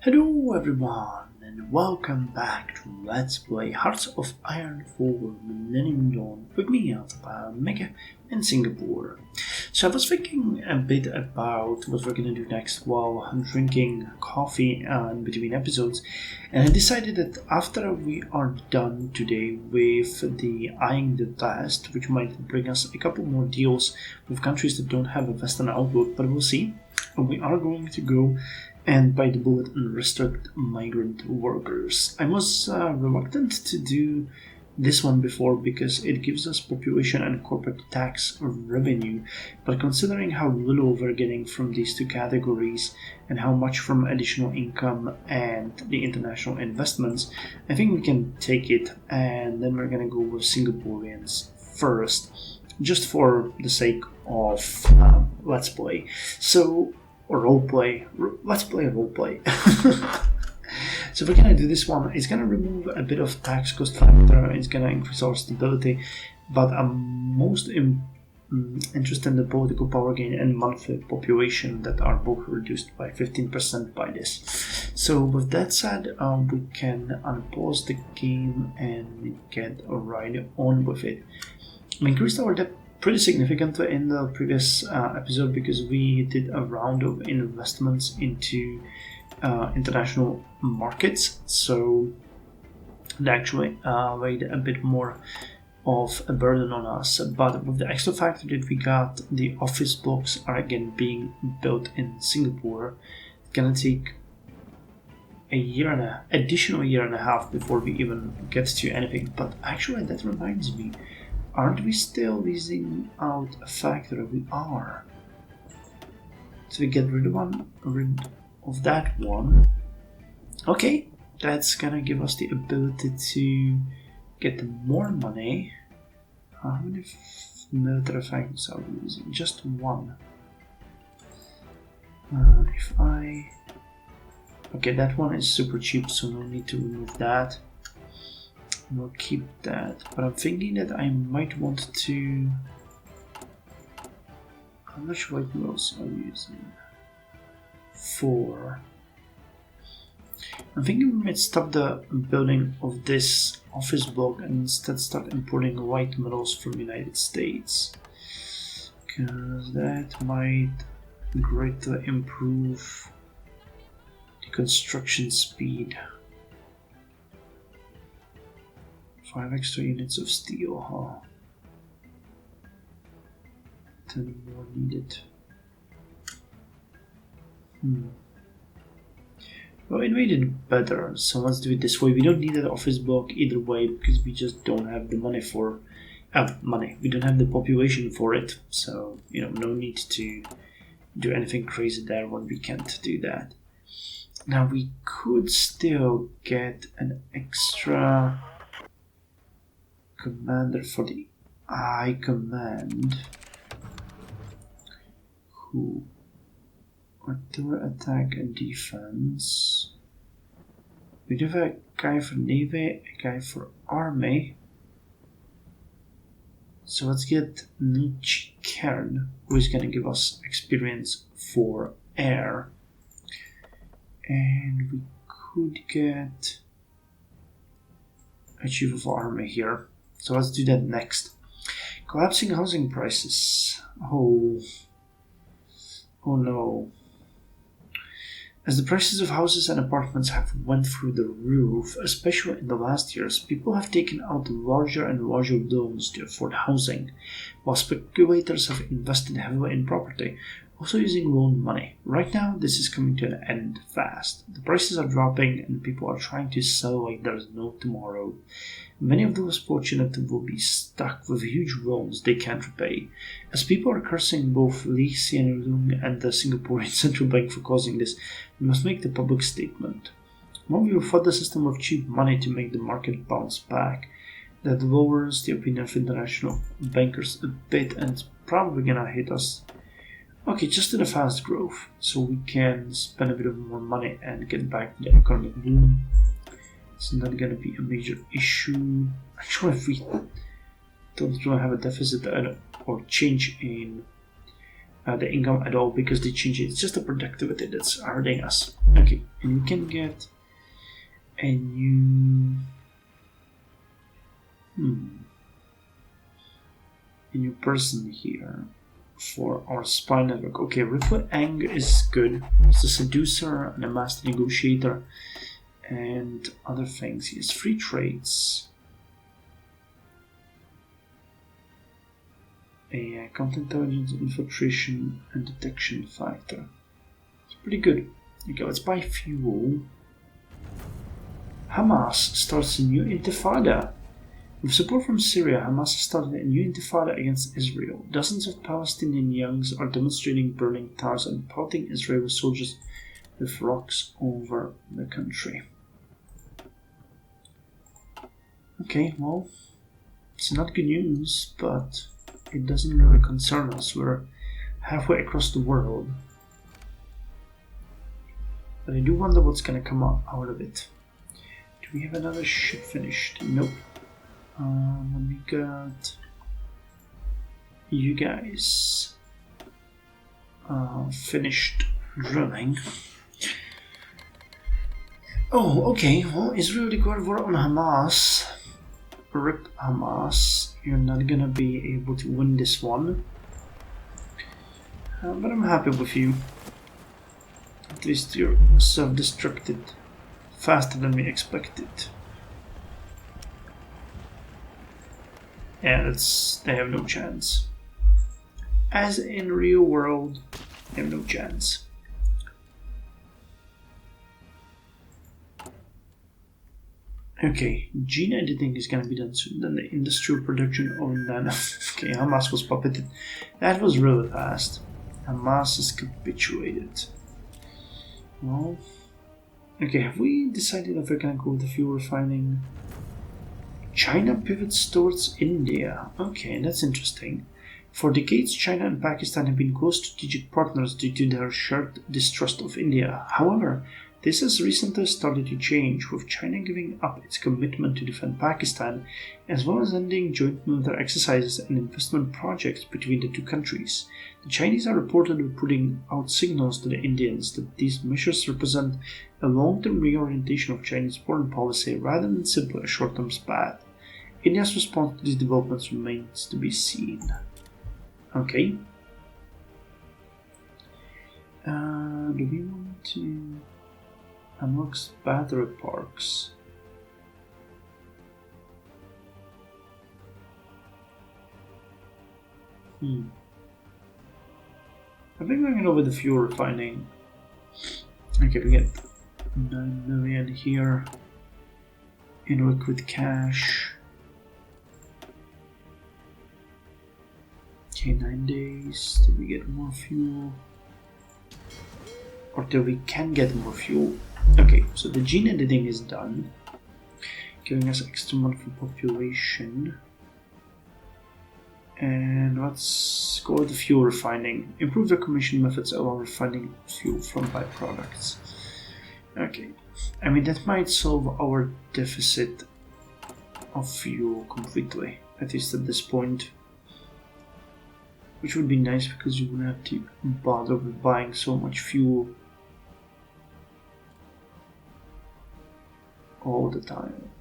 Hello everyone and welcome back to Let's Play Hearts of Iron 4 Millennium Dawn with me, Mega in Singapore. So I was thinking a bit about what we're gonna do next while drinking coffee in between episodes, and I decided that after we are done today with the eyeing the test, which might bring us a couple more deals with countries that don't have a Western outlook, but we'll see. We are going to go and bite the bullet and restrict migrant workers. I was reluctant to do this one before because it gives us population and corporate tax revenue, but considering how little we're getting from these two categories and how much from additional income and the international investments, I think we can take it, and then we're gonna go with Singaporeans first, just for the sake of Let's Play. So, or roleplay. Let's play a roleplay. So we're gonna do this one. It's gonna remove a bit of tax cost factor. It's gonna increase our stability, but I'm most interested in the political power gain and monthly population that are both reduced by 15% by this. So with that said, we can unpause the game and get right on with it. We increased our debt pretty significantly in the previous episode because we did a round of investments into international markets, so it actually laid a bit more of a burden on us. But with the extra factor that we got, the office blocks are again being built in Singapore. It's gonna take additional year and a half before we even get to anything. But actually, that reminds me, aren't we still leasing out a factory? We are. So we get rid of that one. Okay, that's gonna give us the ability to get more money. How many military factories are we using? Just one. Okay, that one is super cheap, so we'll need to remove that. We'll keep that, but I'm thinking that I might want to... How much white mills are we using? 4. I'm thinking we might stop the building of this office block and instead start importing white metals from the United States, because that might greatly improve the construction speed. 5 extra units of steel, huh? 10 more needed. Well, it made it better, so let's do it this way. We don't need an office block either way because we just don't have the money for... we don't have the population for it, so, no need to do anything crazy there when we can't do that. Now, we could still get an extra commander for the I command, who artillery attack and defense. We do have a guy for navy, a guy for army. So let's get Nietzsche Kern, who is going to give us experience for air, and we could get a chief of army here. So let's do that next. Collapsing housing prices. Oh no. As the prices of houses and apartments have went through the roof, especially in the last years, people have taken out larger and larger loans to afford housing, while speculators have invested heavily in property, also using loan money. Right now, this is coming to an end fast. The prices are dropping and people are trying to sell like there's no tomorrow. Many of those fortunate will be stuck with huge loans they can't repay. As people are cursing both Lee Hsien Loong and the Singaporean Central Bank for causing this, we must make the public statement. When we will flood the system with cheap money to make the market bounce back, that lowers the opinion of international bankers a bit, and it's probably gonna hit us. Okay, just in a fast growth, so we can spend a bit of more money and get back to the economic boom. It's not going to be a major issue. Actually, if we don't really have a deficit or change in the income at all, because they change it, it's just the productivity that's hurting us. Okay, and we can get a new a new person here for our spy network. Okay, Rifu Ang is good. He's a seducer and a master negotiator and other things. He has free traits. A counterintelligence, infiltration, and detection factor. It's pretty good. Okay, let's buy fuel. Hamas starts a new intifada. With support from Syria, Hamas has started a new intifada against Israel. Dozens of Palestinian youngs are demonstrating, burning towers, and pelting Israeli soldiers with rocks over the country. Okay, well, it's not good news, but it doesn't really concern us. We're halfway across the world. But I do wonder what's gonna come out of it. Do we have another ship finished? Nope. We got you guys finished drilling. Oh, okay. Well, Israel declared war on Hamas. RIP Hamas. You're not gonna be able to win this one. But I'm happy with you. At least you're self-destructed faster than we expected. Yeah, they have no chance. As in real world, they have no chance. Okay, gene editing is gonna be done soon. Then the industrial production of nano. Okay, Hamas was puppeted. That was really fast. Hamas has capitulated. Well, okay, have we decided if we're gonna go with the fuel refining? China pivots towards India. Okay, that's interesting. For decades, China and Pakistan have been close strategic partners due to their shared distrust of India. However, this has recently started to change, with China giving up its commitment to defend Pakistan, as well as ending joint military exercises and investment projects between the two countries. The Chinese are reportedly putting out signals to the Indians that these measures represent a long-term reorientation of Chinese foreign policy rather than simply a short-term spat. India's response to these developments remains to be seen. Okay. Do we want to unlock battery parks? I think we're going to go with the fuel refining. Okay, we get 9 million here in liquid cash. Okay, 9 days till we get more fuel. Or till we can get more fuel. Okay, so the gene editing is done, giving us extra monthly population. And let's go with the fuel refining. Improve the commission methods allow refining fuel from byproducts. Okay, I mean that might solve our deficit of fuel completely, at least at this point. Which would be nice because you wouldn't have to bother with buying so much fuel all the time.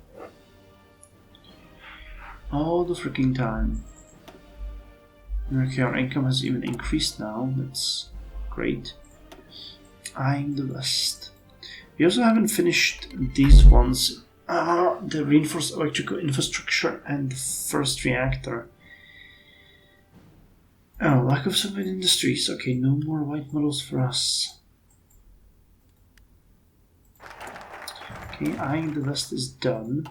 All the freaking time. Okay, our income has even increased now. That's great. Eyeing the West. We also haven't finished these ones. The reinforced electrical infrastructure and the first reactor. Oh, lack of civil industries. Okay, no more white metals for us. Okay, eyeing the West is done.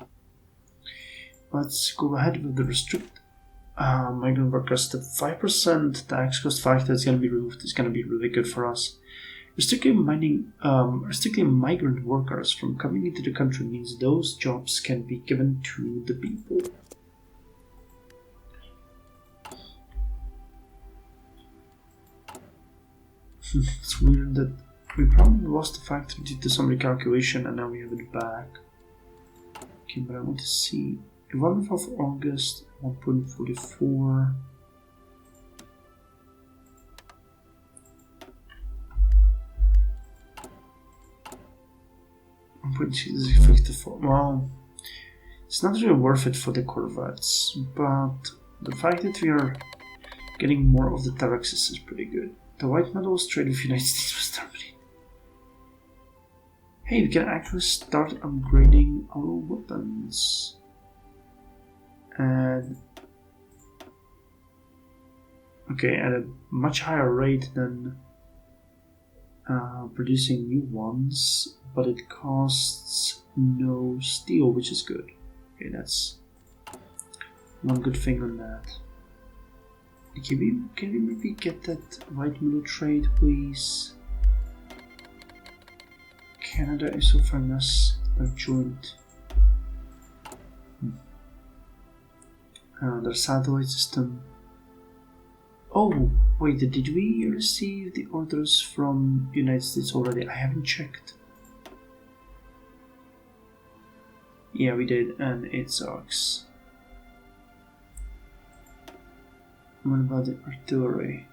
Let's go ahead with the restrict migrant workers. The 5% tax cost factor is going to be removed. It's going to be really good for us. Restricting migrant workers from coming into the country means those jobs can be given to the people. It's weird that we probably lost the factory due to some recalculation and now we have it back. Okay, but I want to see. 11th of August, 1.44. 1.6 effective for. Well, it's not really worth it for the corvettes, but the fact that we are getting more of the Taraxis is pretty good. The white medals trade with United States was terminated. Hey, we can actually start upgrading our weapons. And okay, at a much higher rate than producing new ones, but it costs no steel, which is good. Okay, that's one good thing on that. Can we maybe get that white middle trade, please? Canada is offering us a joint. Their satellite system. Oh, wait, did we receive the orders from the United States already? I haven't checked. Yeah, we did, and it sucks. What about the artillery?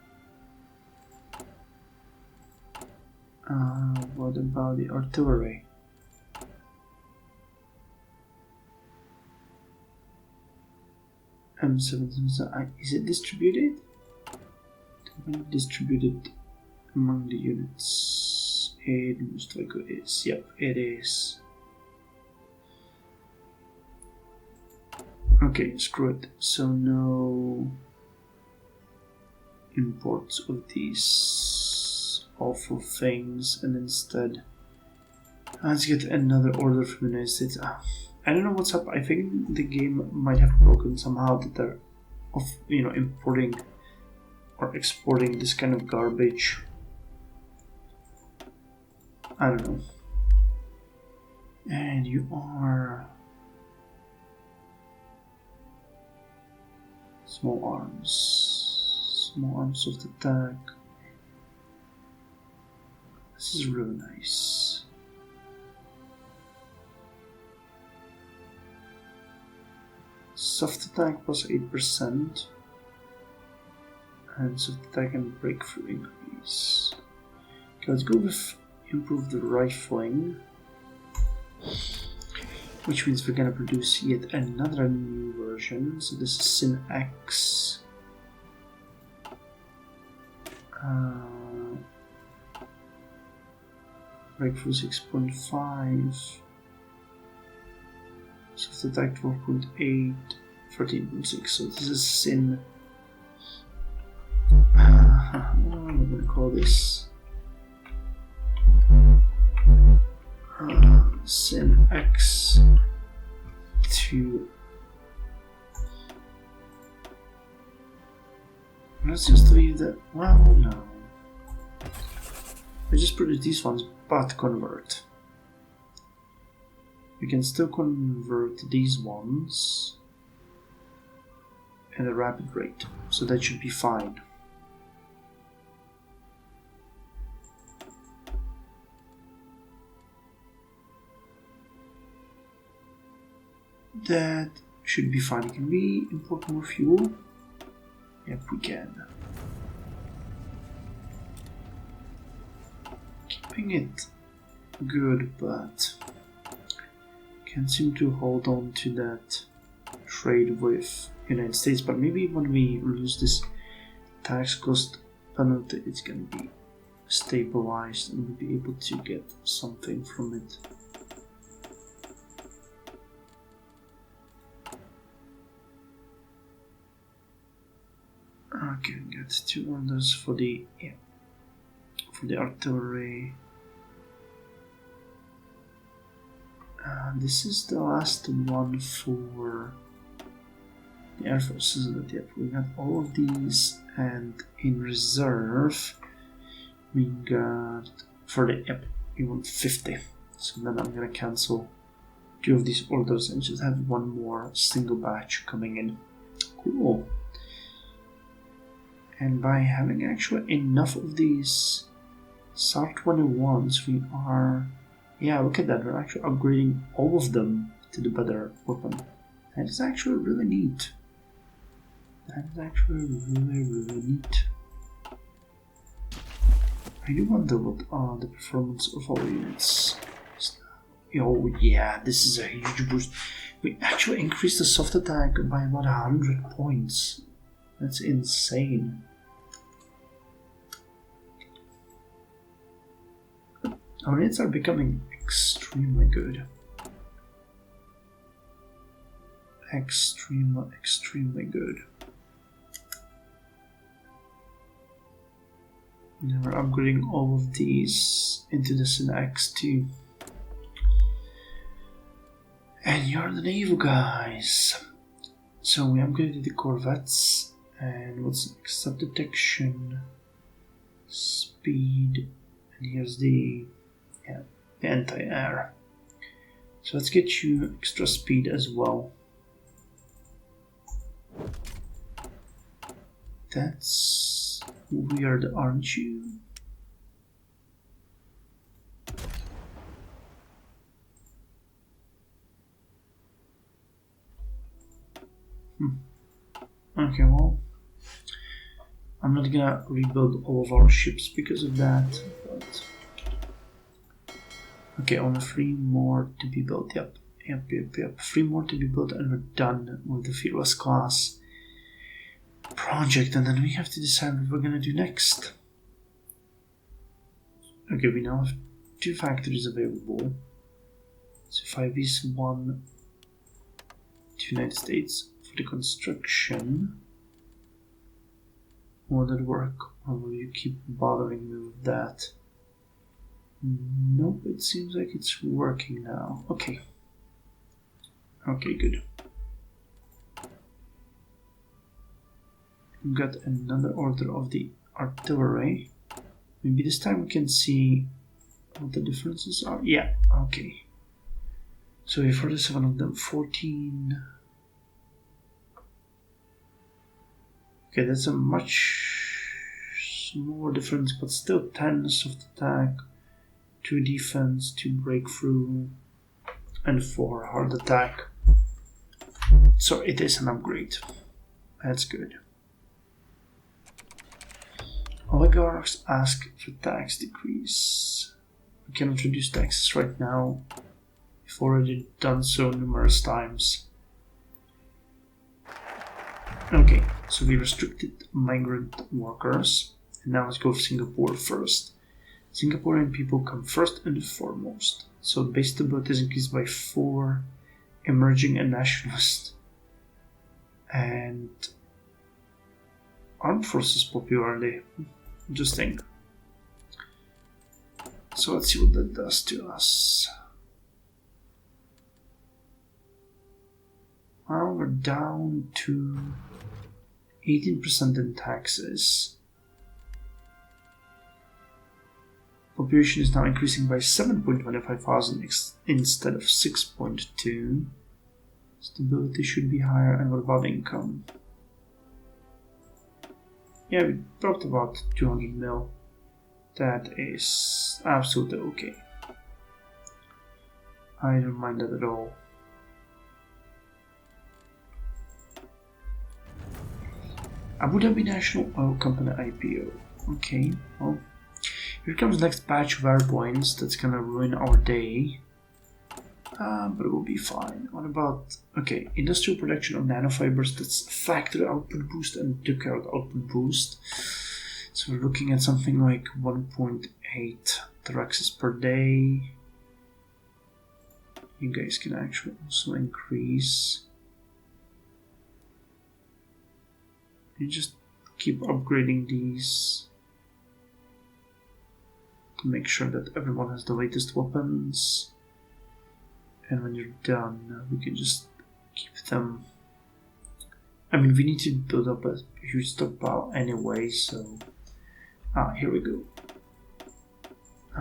What about the artillery? M7, is it distributed? Distributed among the units. It most likely is. Yep, it is. Okay, screw it. So no imports of these awful things, and instead let's get another order from the United States. I don't know what's up. I think the game might have broken somehow that they're importing or exporting this kind of garbage. I don't know. And you are small arms of the attack. This is really nice. Soft attack plus 8%. And soft attack and breakthrough increase. Okay, let's go with improved rifling. Which means we're gonna produce yet another new version. So this is Sin X. Breakthrough 6.5. Soft attack 12.8. 13.6. So this is Sin. What am I gonna call this? Sin X 2. Let's just leave that. Well, no. I just produce these ones, but convert. We can still convert these ones at a rapid rate, so that should be fine. That should be fine. Can we import more fuel? Yep, we can. Keeping it good, but can't seem to hold on to that trade with United States. But maybe when we lose this tax cost penalty, it's gonna be stabilized and we'll be able to get something from it. Okay, get 2 orders for the artillery. This is the last one for the Air Force, isn't it? Yep, we got all of these, and in reserve we got for the we want 50. So then I'm gonna cancel 2 of these orders and just have one more single batch coming in. Cool. And by having actually enough of these SAR 21s, we are, yeah, look at that, we're actually upgrading all of them to the better weapon. That is actually really neat. That is actually really neat. I do wonder what the performance of our units is now. Oh yeah, this is a huge boost. We actually increased the soft attack by about 100 points. That's insane. Our units are becoming extremely good. Extremely good. Now we're upgrading all of these into the Synax too. And you're the naval guys. So we upgraded the corvettes. And what's next? Sub-detection, speed, and here's the anti-air. So let's get you extra speed as well. That's weird, aren't you? Okay, well, I'm not gonna rebuild all of our ships because of that, but okay, only 3 more to be built. Yep. 3 more to be built, and we're done with the Fearless class project, and then we have to decide what we're gonna do next. Okay, we now have 2 factories available. So 5-1 to United States for the construction. Will that work, or will you keep bothering me with that? Nope, it seems like it's working now. Okay. Okay, good. We got another order of the artillery. Maybe this time we can see what the differences are. Yeah, okay. So we have 47 of them, 14. Okay, that's a much smaller difference, but still 10 soft attack, 2 defense, 2 breakthrough, and 4 hard attack. So it is an upgrade. That's good. Oligarchs ask for tax decrease. We can introduce taxes right now. We've already done so numerous times. Okay, so we restricted migrant workers. And now let's go for Singapore first. Singaporean people come first and foremost. So base stability is increased by 4, emerging and nationalist. And armed forces popularity. Interesting. So let's see what that does to us. Well, we're down to 18% in taxes. Population is now increasing by 7.25,000 instead of 6.2. Stability should be higher, and what about income? Yeah, we dropped about 200 mil. That is absolutely okay. I don't mind that at all. Abu Dhabi National Oil Company IPO. Okay, well, here comes the next batch of airplanes that's gonna ruin our day. But it will be fine. What about, okay, industrial production of nanofibers, that's factory output boost and Ducard output boost. So we're looking at something like 1.8 teraxis per day. You guys can actually also increase. You just keep upgrading these to make sure that everyone has the latest weapons. And when you're done, we can just keep them. I mean, we need to build up a huge stockpile anyway, so... here we go.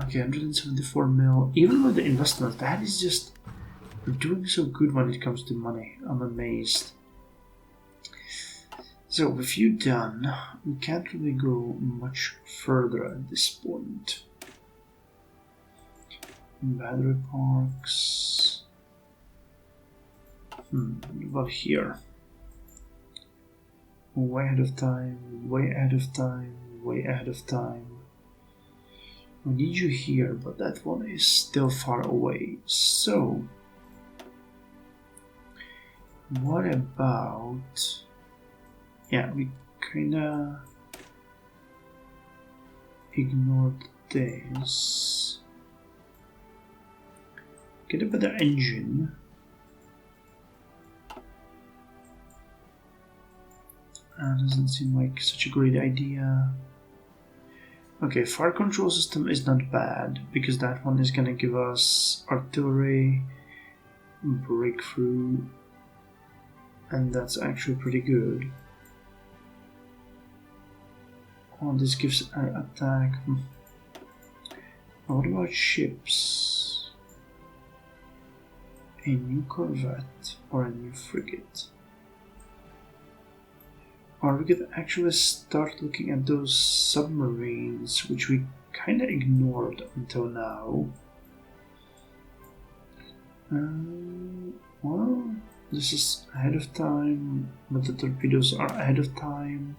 Okay, 174 mil. Even with the investment, that is just... We're doing so good when it comes to money. I'm amazed. So, with you done, we can't really go much further at this point. Battery parks... What about here? Way ahead of time, way ahead of time, way ahead of time. We need you here, but that one is still far away. So, what about... Yeah, we kinda ignored this. Get a better engine. Doesn't seem like such a great idea. Okay, fire control system is not bad, because that one is gonna give us artillery, breakthrough, and that's actually pretty good. Oh, this gives an attack. What about ships? A new corvette or a new frigate? Or we could actually start looking at those submarines, which we kinda ignored until now. Well, this is ahead of time, but the torpedoes are ahead of time.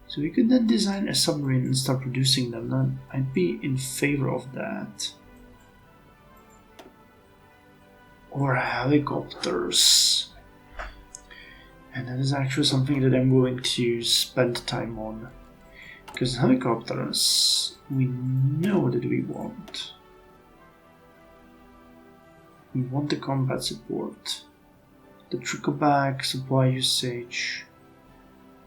So we could then design a submarine and start producing them. Now, I'd be in favor of that. Or helicopters. And that is actually something that I'm willing to spend time on. Because helicopters, we know that we want. We want the combat support. The trickleback, supply usage.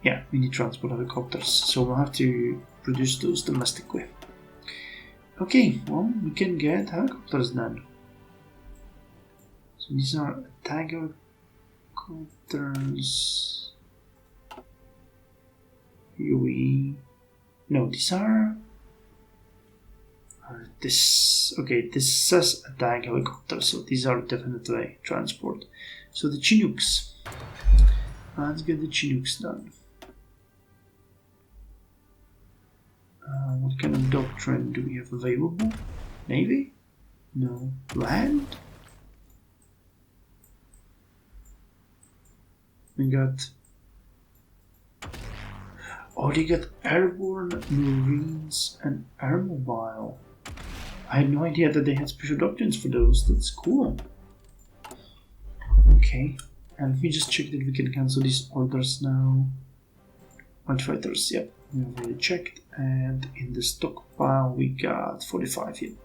Yeah, we need transport helicopters, so we'll have to produce those domestically. Okay, well, we can get helicopters then. So these are attack helicopters. No, these are... this says attack helicopters, so these are definitely transport. So the Chinooks. Let's get the Chinooks done. What kind of doctrine do we have available? Navy? No. Land? We got... Oh, they got airborne, marines, and airmobile. I had no idea that they had special doctrines for those. That's cool. Okay, and let me just check that we can cancel these orders now. White fighters, yep, we already checked. And in the stockpile we got 45 here.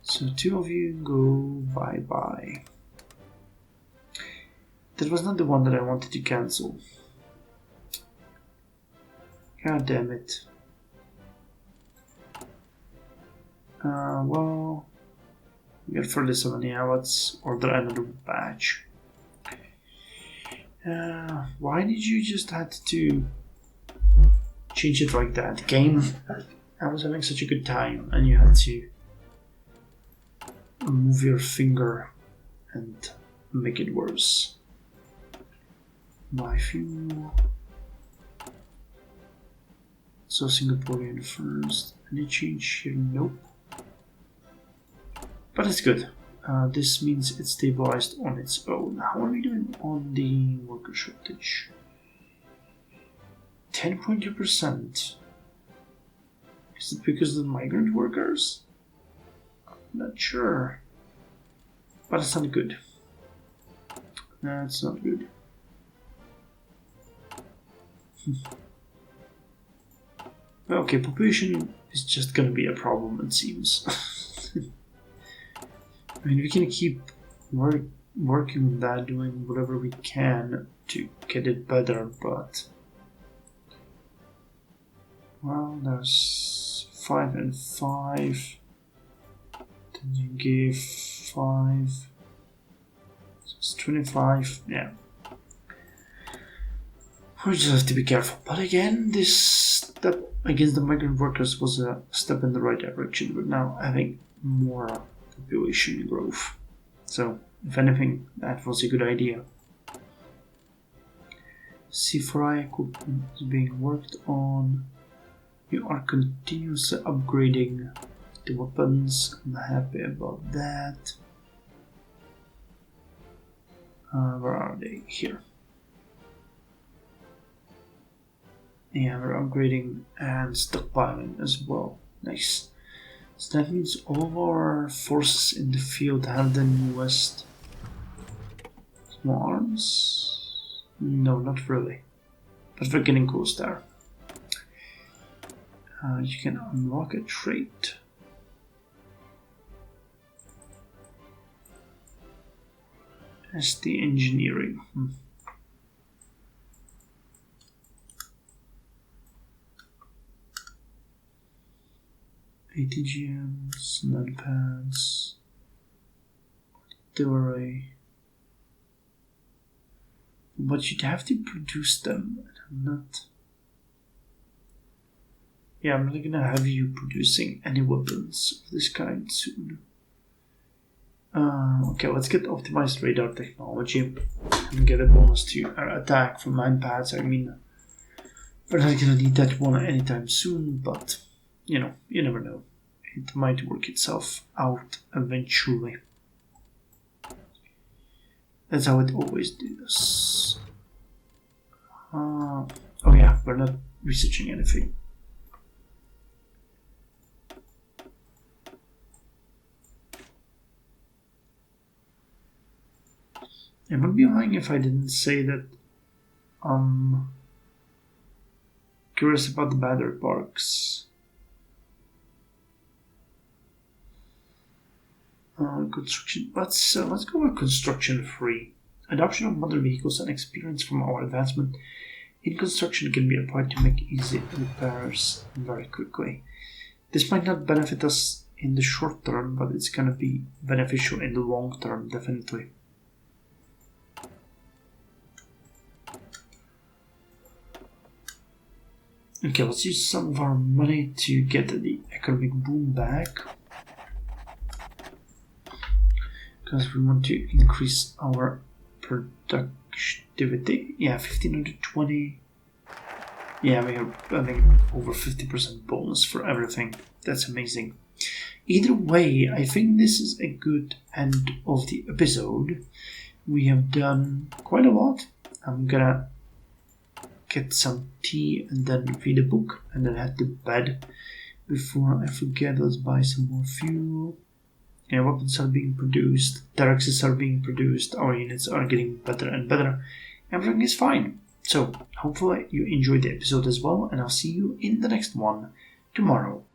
So 2 of you go bye-bye. That was not the one that I wanted to cancel. God damn it. Well, we got 37, yeah, let's order another batch. Why did you just have to change it like that? Game, I was having such a good time and you had to move your finger and make it worse. Buy fuel. So Singaporean first. Any change here? Nope. But it's good. This means it's stabilized on its own. How are we doing on the worker shortage? 10.2%. Is it because of the migrant workers? I'm not sure. But it's not good. That's not good. Okay, population is just gonna be a problem, it seems. I mean, we can keep working on that, doing whatever we can to get it better, but... Well, there's 5 and 5. Then you give 5. So it's 25, yeah. We just have to be careful. But again, this step against the migrant workers was a step in the right direction. We're now having more population growth. So, if anything, that was a good idea. C4I equipment is being worked on. You are continuously upgrading the weapons. I'm happy about that. Where are they? Here. Yeah, we're upgrading and stockpiling as well. Nice. So that means all of our forces in the field have the newest small arms? No, not really. But we're getting close there. You can unlock a trait. As the engineering. ATGMs, numpads, artillery. But you'd have to produce them, and I'm not. Yeah, I'm not gonna have you producing any weapons of this kind soon. Okay, let's get optimized radar technology and get a bonus to our attack from manpads. I mean, we're not gonna need that one anytime soon, but you know, you never know. It might work itself out eventually. That's how it always does. Oh yeah, we're not researching anything. I would be lying if I didn't say that I'm curious about the battery parks. Construction. Let's go with construction free. Adoption of modern vehicles and experience from our advancement in construction can be applied to make easy repairs very quickly. This might not benefit us in the short term, but it's gonna be beneficial in the long term, definitely. Okay, let's use some of our money to get the economic boom back. Because we want to increase our productivity. Yeah, 1520. Yeah, we are having over 50% bonus for everything. That's amazing. Either way, I think this is a good end of the episode. We have done quite a lot. I'm gonna get some tea and then read a book and then head to bed. Before I forget, let's buy some more fuel. Yeah, weapons are being produced, Terexes are being produced, our units are getting better and better. Everything is fine. So, hopefully you enjoyed the episode as well, and I'll see you in the next one tomorrow.